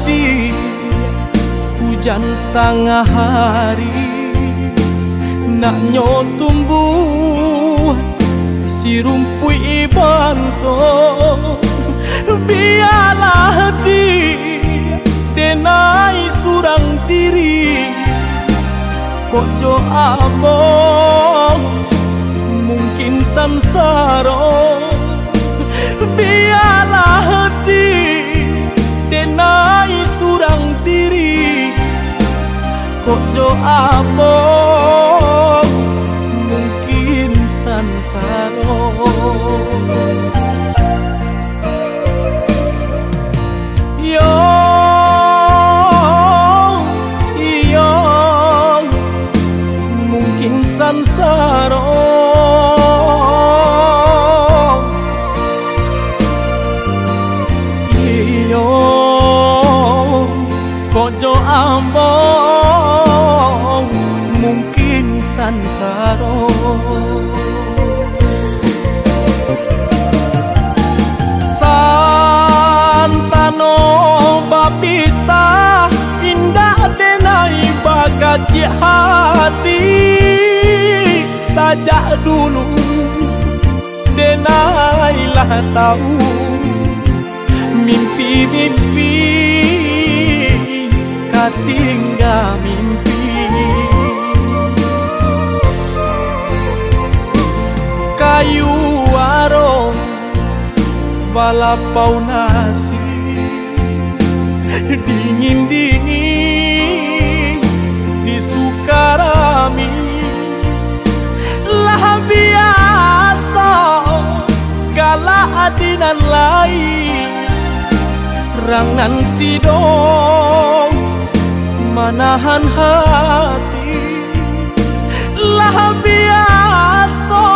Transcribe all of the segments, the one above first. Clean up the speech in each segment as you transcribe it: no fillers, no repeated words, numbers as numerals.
di hujan tengah hari, nak tumbuh si rumpui banto. Biarlah dia denai surang diri, kok jo among mungkin sansaro. Biarlah dia denai surang diri, kok jo among mungkin sansaro. Mungkin sansaro. Kojo ambong mungkin sansaro. Santano bapisa indah denai bagaji hati. Sajak dulu denailah tahu mimpi-mimpi katinggal mimpi. Kayu warung balapau nasi dingin-dingin di Sukarami. Lah biasa kala adinan lain rang nanti dong manahan hati. Lah biasa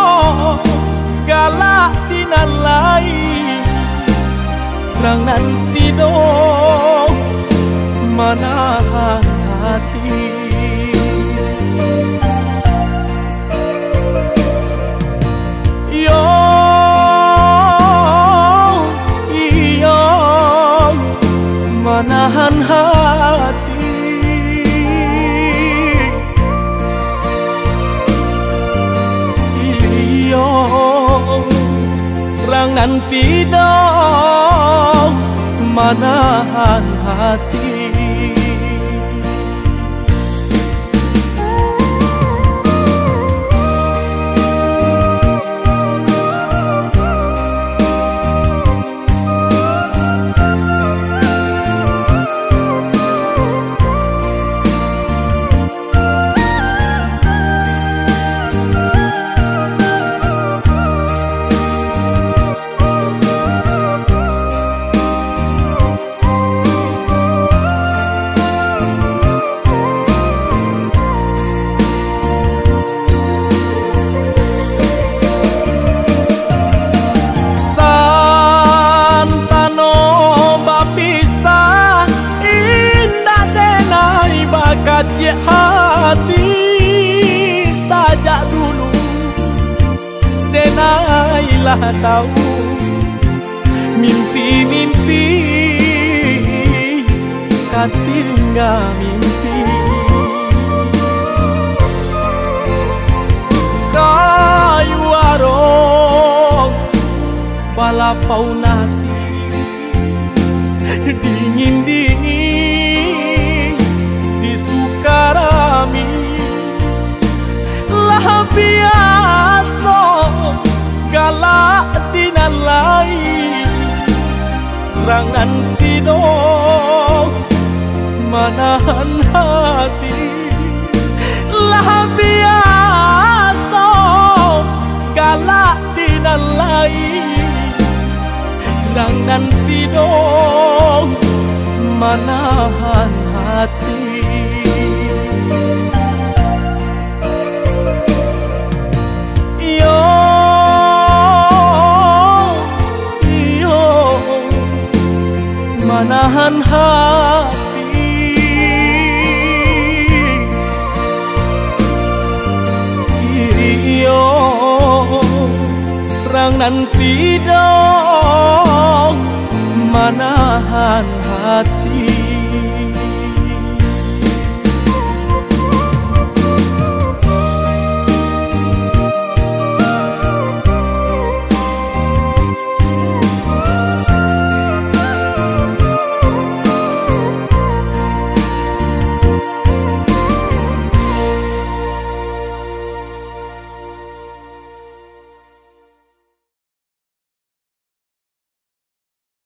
kala adinan lain rang nanti dong manahan hati. Manahan hati. Iyo rang nanti dong manahan hati. Kacik hati sajak dulu denailah tahu mimpi-mimpi katinggal mimpi. Kayu warung balapau nasi dingin-dingin Sukarami. Lah biasa galak dinan lain rang nanti dong manahan hati. Lah biasa galak dinan lain rang nanti dong manahan hati. Manahan hati. Iyo rang nanti dong